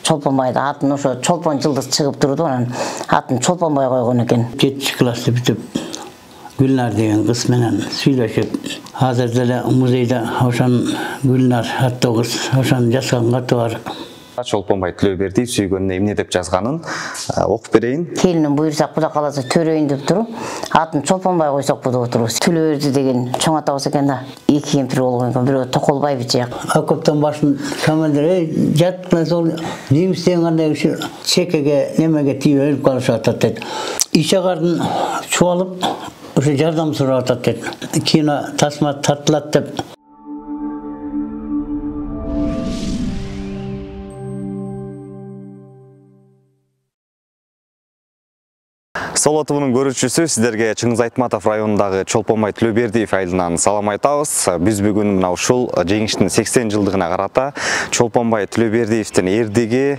Çolpanbay'da атын ошо Çolpan жылдыз чыгып турду, анан атын Çolpanбай койгон экен. 7-классты бүтүп Gülnar деген кыз менен сүйлөшүп, азыр деле музейде ошон Gülnar аттуу кыз, ошонун жазган каты бар. Çolpanbay Tilöberdiев сүйгөнүнө эмне деп жазганын окуп берейин. Келиним буйрсак Куда каласа төрөйүн деп туруп, атын Çolpanбай койсок болот туруп. Tilöberdi деген чоң атабыз экен да. Эки кемпир болгон экен, бирөө Токолбай бичек. Акоптон башын командир, жаткан сол немистен кандай ушу чекеге немеге тийип өлүп калышып атат дейт. Ишагардын чуалып ошо жардам сурап атат дейт. Кино тасма тартылат деп. Сол тобунун көрүүчүсү сиздерге Чыңгыз Айтматов районундагы Çolpanбay Tilöberdiев айылынан салам айтабыз. Биз бүгүн мына ушул жеңиштин 80 жылдыгына карата Çolpanбay Tilöberdiевдин эрдиги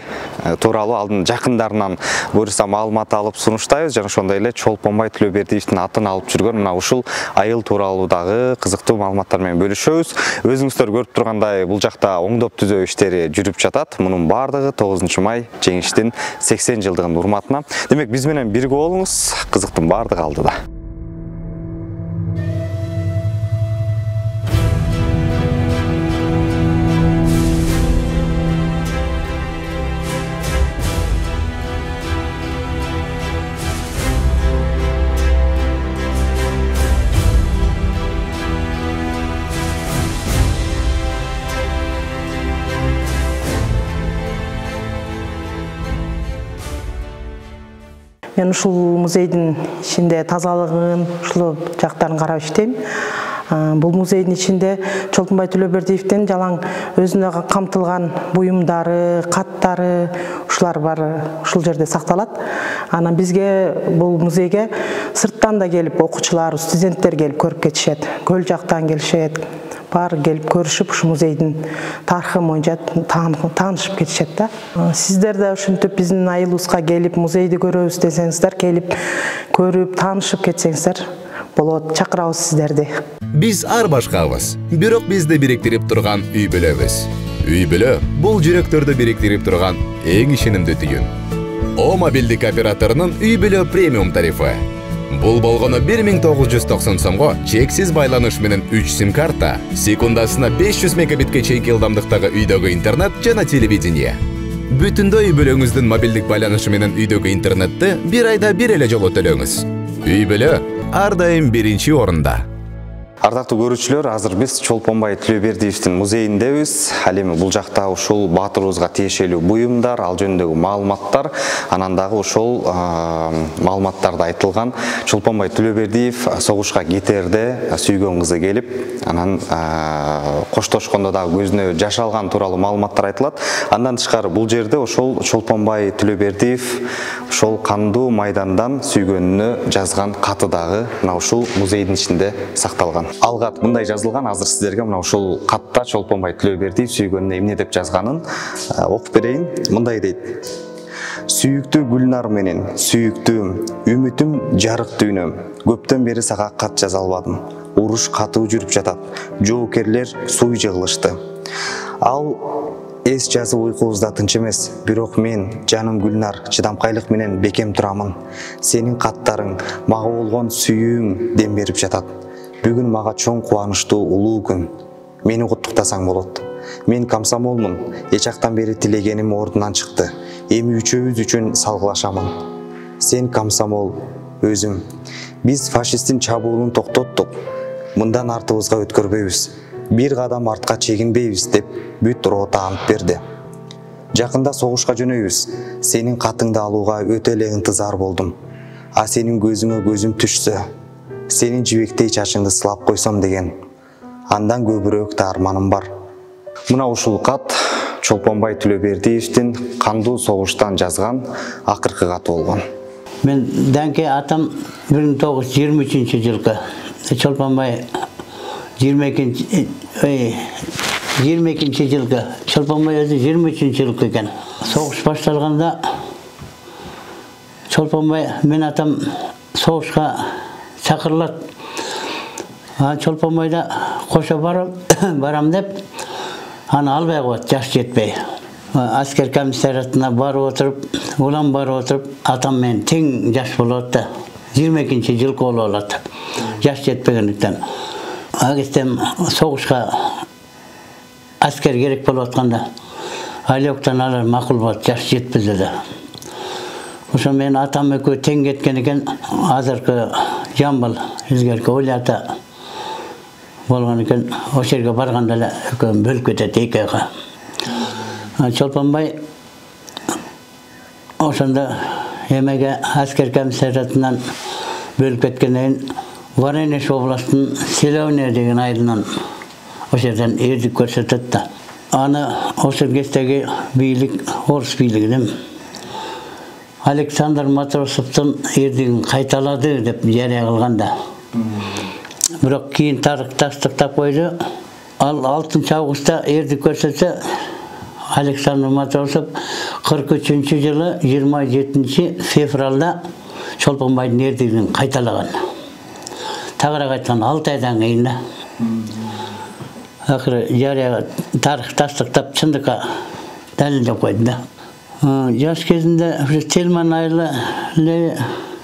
тууралуу алдын жакындарынан буюрса маалымат алып сунуштайбыз. Жана ошондой эле Çolpanбay Tilöberdiевдин атын алып жүргөн мына ушул айыл тууралуудагы кызыктуу маалыматтар менен бөлүшөбүз. Өзүңүздөр көрүп тургандай, бул жакта оңдоп түзөө иштери жүрүп жатат. Мунун бардыгы 9 май жеңиштин 80 жылдыгынын урматына. Демек, биз менен бирге болуңуз. Кызыктын бардыгы алдыда. Мен ушул музейдин ичинде тазалыгын, ушул жактарын карап иштейм. Бул музейдин ичинде Çolpanбay Tilöberdiевдин жалаң өзүнө камтылган буюмдары, каттары, ушулар бар, ушул жерде сакталат. Анан бизге бул музейге сырттан да келип окуучулар, студенттер келип көрүп кетишет. Көл жактан келишет. Бар келип көрүшүп ушу музейдин тарыхы боюнча таанышып кетишет да. Сиздер да ушинтип биздин айылыбызга келип музейди көрөбүз десеңиздер, келип көрүп таанышып кетсеңиздер болот. Чакырабыз сиздерди. Биз ар башкабыз, бирок бизди бириктирип турган үй бүлөбүз. Үй бүлө бул жүрөктөрдү бириктирип турган эң ишенимдүү түйүн. О мобилдик операторунун үй бүлө премиум тарифы. Бул болгону 1990 сомго чексиз байланыш менен 3 сим-карта, секундасына 500 мегабитке чейинки ылдамдыктагы үйдөгү интернет жана телевидение. Бүтүндөй үй бүлөңүздүн мобилдик байланышы менен үйдөгү интернетти бир айда бир эле жолу төлөңүз. Үй бүлө ар дайым биринчи орунда. Ардактуу көрүүчүлөр, азыр биз Çolpanбay Tilöberdiевдин музейиндебиз. Ал эми бул жакта ушул баатырыбызга тиешелүү буюмдар, ал жөнүндөгү маалыматтар, анан дагы ошол маалыматтарда айтылган Çolpanбay Tilöberdiев согушка кетерде сүйгөн кызы келип, анан коштошкондо дагы көзүнө жаш алган тууралуу маалыматтар айтылат. Андан тышкары бул жерде ошол Çolpanбay Tilöberdiев ошол кандуу майдандан сүйгөнүнө жазган каты дагы мына ушул музейдин ичинде сакталган. Алгат мындай жазылган, азыр сиздерге мына ушул катта Çolpanбay Tilöberdiев сүйгөнүнө эмне деп жазганын окуп берейин. Мындай дейт: Сүйүктүү Gülnar менен, сүйүктүүм, үмүтүм жарык дүйнөм. Көптөн бери сага кат жаза албадым. Уруш катуу жүрүп жатат. Жоокерлер суй жыгылышты. Ал эс жазып уйкубузда тынч эмес, бирок мен, жаным Gülnar, чыдамкайлык менен бекем турамын. Сенин каттарың мага болгон сүйүүң дем берип жатат. Бүгүн мага чоң кубанычтуу улуу күн. Мени куттуктасаң болот. Мен комсомолмун. Эчактан бери тилегеним ордунан чыкты. Эми үчөөбүз үчүн салгылашамын. Сен комсомол, өзүм. Биз фашисттин чабуулун токтоттук. Мындан артыбызга өткөрбөйбүз. Бир кадам артка чегинбейбиз деп бүт рота ант берди. Жакында согушка жөнөйбүз. Сенин катыңды алууга өтө эле ынтызар болдум. А сенин көзүңө көзүм түшсө, сенин жибектей чачыңды сылап койсом деген. Андан көбүрөөк да арманым бар. Мына ушул кат Çolpanбay Tilöberdiевдин кандуу согуштан жазган акыркы каты болгон. Мен данке атам 1923 жылкы Çolpanбay 22 жылкы Çolpanбay өзү 23 жылкы экен. Согуш башталганда Çolpanбay мен атам согушка чакырылат. Çolpanbayда кошо барам деп аны албай коет, жаш жетпей. Asker комиссариатына барып отырып, улам барып отырып, атам мен тең жаш болады. 22-ші жылқы болады. Жаш жетпегендіктен. Агестем соғышқа аскер керек болып атқанда, Алиоқтан алар мақұл болады, жаш жетпізді. Ошо мен атам екеуі тең кеткен екен, азыркы Жамбыл, өзгеркі Олята болған екен, осы жерге барғанда екеуін бөліп кетеді екеуі. Чолпонбай ошонда эмеге аскер комиссариатынан бөлүп кеткенден Воронеж областын Селовня деген айылынан ошол жерден эрдик көрсөтөт да. Аны ошол кездеги бийлик орус бийлигинин Александр Матросовдун эрдигин кайталады деп жарыя кылганда. Бирок кийин тастыктап койду. Ал 6-августта эрдик көрсөтсө Александр Матросов 43-ші жылы 27 февралда Чолпонбайдың эрдигин кайталаган. Тагыраак айтканда 6 айдан кийин акыры жарыя тарых тастыктап чындыкка далилдеп койду да. Жаш кезинде Тельман айылы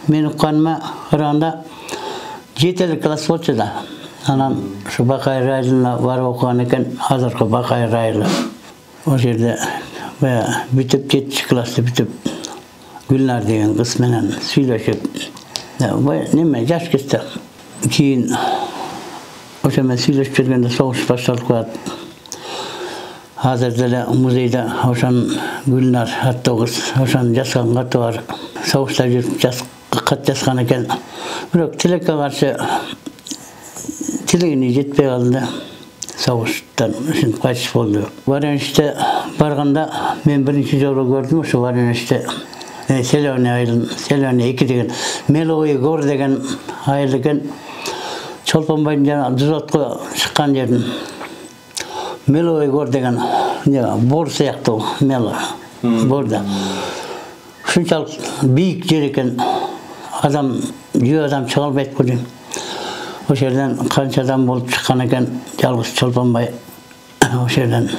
мен укканыма караганда 7 класс болчу да. Анан ушу Бакайыр айылына барып окуган экен, азыркы Бакайыр айылы. О жерде бүтүп 7-ші класты бүтүп Гүлнар деген кыз менен сүйлөшүп, неме жаш кезде кийин ошо менен сүйлөшүп жүргөндө согуш башталып калат. Азыр деле музейде ошон Гүлнар аттуу кыз, ошонун жазган каты бар. Согушта жүрүп кат жазган экен. Бирок тилекке каршы тилегине жетпей калды. Согуштан ушинтип кайтыш болду. Воронежде барганда мен биринчи жолу көрдүм ошо Воронежде Селовня айылын, Селовня 2 деген Меловой гор деген айыл экен. Чолпонбайдын жана Дузотко чыккан жердин Меловой гор деген бор сыяктуу мел борда. Ушунчалык бийик жер экен. Адам, жөө адам чыга албайт го дейм. Ошол жерден канча адам болуп чыккан экен, жалгыз Чолпонбай ошол жерден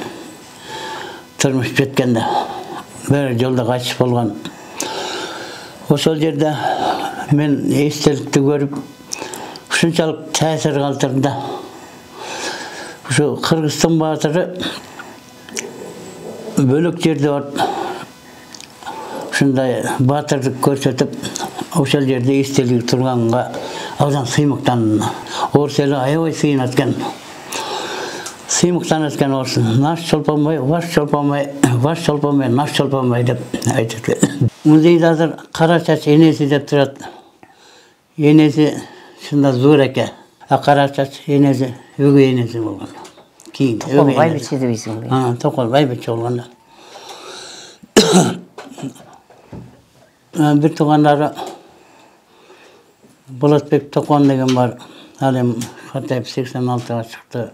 турмуш жеткенде бир жолдо кайтыш болгон. Ошол жерде мен эстеликти көрүп, ушунчалык таасир калтырды. Ушу Кыргызстан баатыры бөлөк жерде бар. Ушундай баатырдык көрсөтүп, ошол жерде эстелиги турганга абдан сыймыктан. Орус эли аябай сыйынат экен. Сыймыктан экен орус. Наш Чолпонбай, ваш Чолпонбай, ваш Чолпонбай, наш Чолпонбай деп айтат. Музейде азыр Кара чач энеси деп турат. Энеси шында Зуреке. А Кара чач энеси өгөй энеси болгон. Кийин өгөй байбиче дебейсиң бе? Токол байбиче болгон. Бир туугандары Болотбек Токон деген бар. Ал эми картайып 86-га чыкты.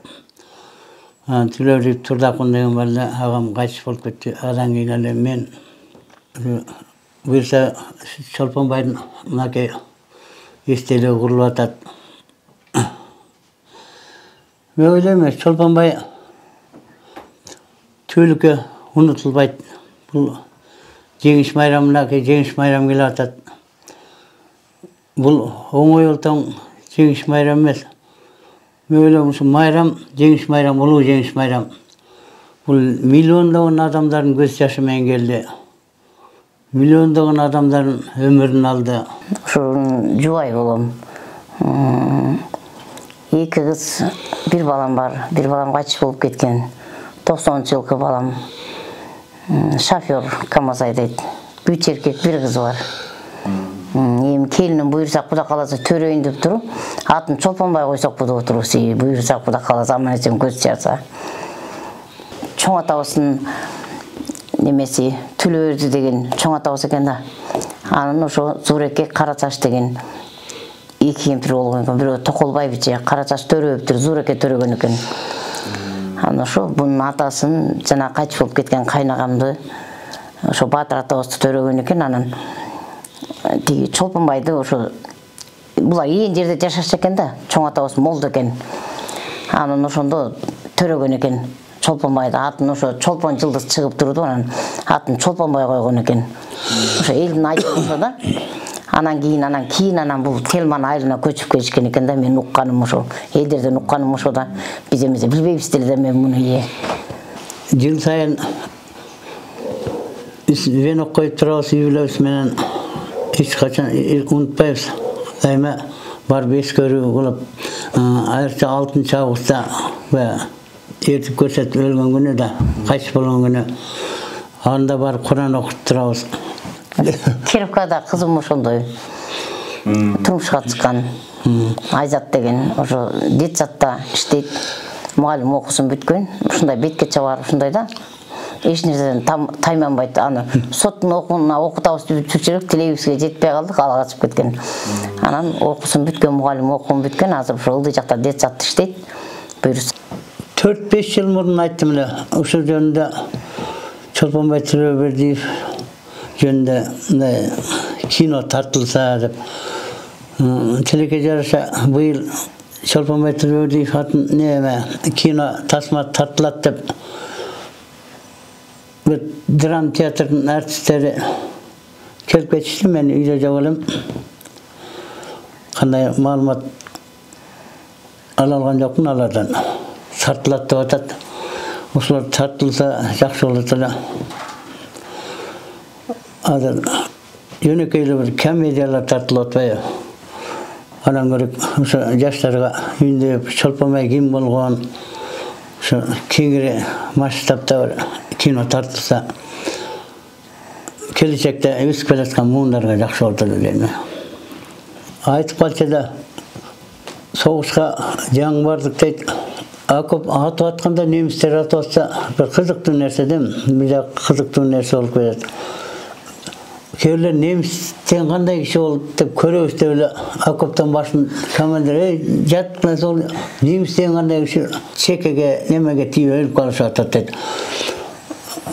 Түлөбү Турдакун деген бар эле, агам кайтыш болуп кетти. Адан кийин эле мен буюрса Чолпонбайдын мынакей эстелиги курулуп атат. Мен ойлойм, Чолпонбай түбөлүккө унутулбайт. Бул жеңиш майрамынакей жеңиш майрам келип атат. Бул оңой олтоң жеңиш майрам эмес. Мен ойлойм, ушу майрам, жеңиш майрам, улуу жеңиш майрам. Бул миллиондогон адамдардын көз жашы менен келди. Миллиондогон адамдардын өмүрүн алды. Ушунун жубай болом. 2 кыз, 1 балам бар. 1 балам кайтыш болуп кеткен. 90-жылкы балам. Шофер КамАЗ айдайт. 3 эркек, 1 кыз бар. Эми келиним буйрсак Куда каласа төрөйүн деп туруп, атын Чолпонбай койсок деп отурубуз. Буйрсак Куда каласа аман эсен көз чарса. Чоң атабыздын немеси Түлөберди деген чоң атабыз экен да. Анын ошо Зуреке Кара чач деген 2 кемпир болгон экен. Бирөө Токол байбиче, Кара чач төрөбүптүр, Зуреке төрөгөн экен. Анан ошо бунун атасын жана кайтыш болуп кеткен кайнагамды ошо Батыр атабызды төрөгөн экен. Анан тиги Чолпонбайды ошо булар ээн жерде жашаш экен да, чоң атабыз молду экен. Анан ошондо төрөгөн экен. Чолпонбайды атын ошо Чолпон жылдыз чыгып турду, анан атын Чолпонбай койгон экен. Ошо элдин айтып ошо да. Анан кийин бул Телман айылына көчүп кетишкен экен да, мен укканым ошо. Элдерден укканым ошо да. Биз эмесе билбейбиз деле да мен муну. Жыл сайын венок коюп турабыз, үй-бүлөбүз менен эч качан унутпайбыз. Дайыма барып эскерүү кылып, айрыкча 6-августта ертип көрсөтүп өлгөн күнү да, кайтыш болгон күнү анда барып Куран окуп турабыз. Кирпкада кызым ошондой турмушка чыккан. Айзат деген ошо детсадта иштейт. Мугалим окуусун бүткөн. Ушундай бетке чабар, ушундай да. Эч нерседен тайманбайт. Аны соттун окууна окутабыз деп жүрүп телебизге жетпей калдык, ала качып кеткен. Анан окуусун бүткөн, мугалим окуун бүткөн, азыр ошо ылдый жакта детсадта иштейт. Буюрса 4-5 жыл мурун айттым эле, ошол жөнүндө Чолпонбай Төлөбердиев жөнүндө кино тартылса деп. Тилекке жараша быйыл Чолпонбай Төлөбердиев атын кино тасма тартылат деп драма театрдын артисттери келип кетишти, мен үйдө жок элем. Кандай маалымат ала алган жокмун алардан. Тартылат деп атат. Ошолор тартылса жакшы болот эле. Азыр жөнөкөй эле бир комедиялар тартылып атпайбы? Анан көрүп, ошо жаштарга үйүндө Чолпонбай ким болгон, ошо кеңири масштабта бир кино тартылса, келечекте өсүп келаткан муундарга жакшы болот эле дейм. Айтып калчу да, согушка жаңы бардык дейт. Акып атып атканда немистер атып атса, бир кызыктуу нерсе дейм, бир кызыктуу нерсе болуп кетет. Кейбірлер немістен қандай кіші болды деп көрөбүз деп эле окоптон башын командир жатқан сол немістен қандай кіші чекеге немеге тийип өлүп калышып атат дейт.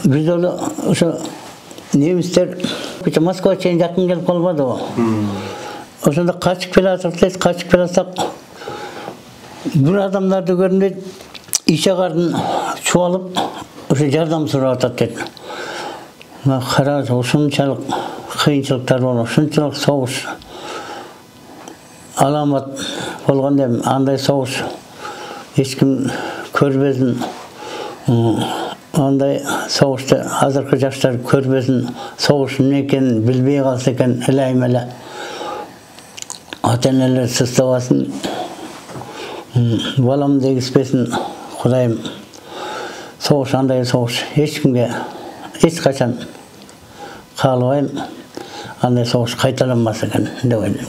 Биз ошо немистер Москва чейин жакын келип калбадыбы? Ошондо качып келатып дейт, качып келатсак бир адамдарды көрдүм дейт, ишагардын чубалып ошо жардам сурап атат дейт. Караңыз, ушунчалык кыйынчылыктар болот, ушунчалык согуш аламат болгон дейм, андай согуш эч ким көрбөсүн. Андай согушты азыркы жаштар көрбөсүн, согуш эмне экенин билбей калса экен, элайым эле. Ата-энелер сыстабасын, балам дегиспесин, Кудайым. Согуш андай согуш эч кимге эч качан каалабайм, андай согуш кайталанбас экен деп ойлойм.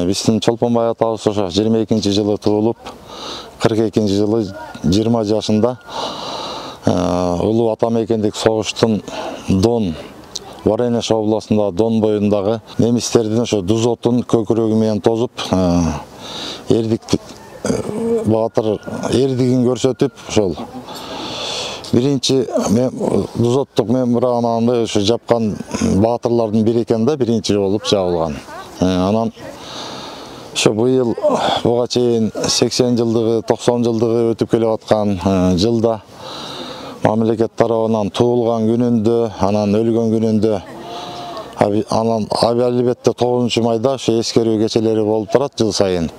Биздин Чолпонбай атабыз ошо 22-жылы туулуп, 42-жылы 20 жашында улуу атамекендик согуштун Дон, Воронеж областында Дон боюндагы немистердин ошо Дузотун көкүрөгү менен тозуп, баатыр эрдигин көрсөтүп, ошол биринчи Дузоттук мембрананы ошо жапкан баатырлардын бири экен да, биринчи болуп жабылган. Анан ошо быйыл буга чейин 80 жылдыгы, 90 жылдыгы өтүп келип аткан жылда мамлекет тарабынан туулган күнүндө, анан өлгөн күнүндө, анан албетте 9-майда ошо эскерүү кечелери болуп турат жыл сайын.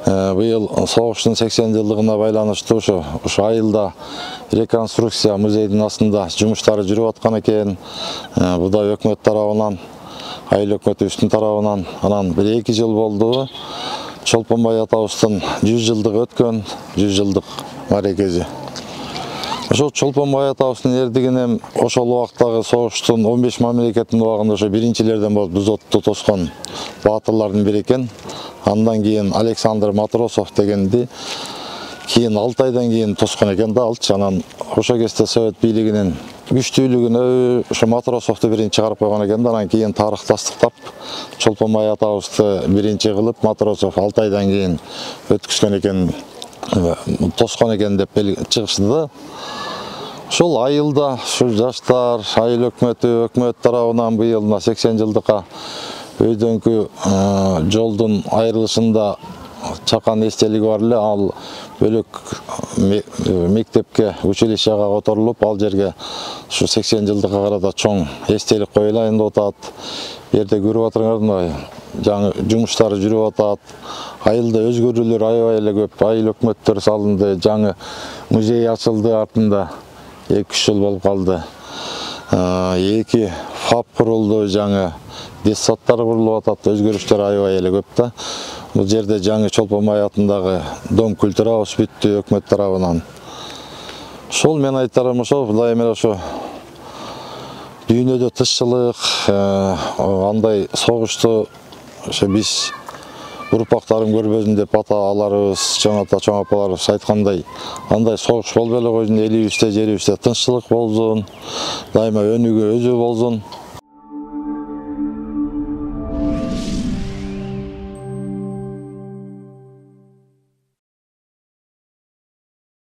Быйыл согуштун 80 жылдыгына байланыштуу ошо айылда реконструкция музейдин астында жумуштары жүрүп аткан экен. Бу да өкмөт тарабынан, айыл өкмөтүбүздүн тарабынан, анан 1-2 жыл болду. Чолпонбай атабыздын 100 жылдыгы өткөн, 100 жылдык марекеси. Ошол Чолпонбай атабыздын эрдигинен ошол убактагы согуштун 15 мамлекеттин убагында ошо биринчилерден болуп Дузотту тоскон баатырлардын бири экен. Андан кийин Александр Матросов дегенди кийин 6 айдан кийин тоскон экен да алчы. Анан ошол кезде Совет бийлигинин күчтүүлүгүнө ошо Матросовду биринчи чыгарып койгон экен да, анан кийин тарыхтастыктап Чолпонбай атабызды биринчи кылып Матросов 6 айдан кийин өткүзгөн экен, тоскон экен деп чыгышты да. Ошол айылда ушу жаштар, айыл өкмөт тарабынан быйыл 80 жылдыкка өйдөнкү жолдун айрылышында чакан эстелиги бар эле, ал бөлөк мектепке, училищага которулуп, ал жерге ушу 80 жылдыкка карата чоң эстелик коюлайын деп атат. Жерде көрүп атырыңар, жаңы жумуштары жүрүп атат. Айылда өзгөрүүлөр аябай эле көп, айыл өкмөттөр салынды, жаңы музей ачылды артында. 2-3 жыл болуп калды. 2 ФАП курулду, жаңы детсадтар курулуп атат, өзгөрүштөр аябай эле көп да. Бул жерде жаңы Чолпонбай атындагы Дом культура бүттү өкмөт тарабынан. Ошол мен айтарым ошо, дайым эле ошо дүйнөдө тышчылык, андай согушту ошо биз урпактарым көрбөсүн деп ата аларыбыз, чоң ата, чоң апаларыбыз айткандай, андай согуш болбой эле койсун, элибизде, жерибизде тынччылык болсун, дайыма өнүгүү өзү болсун.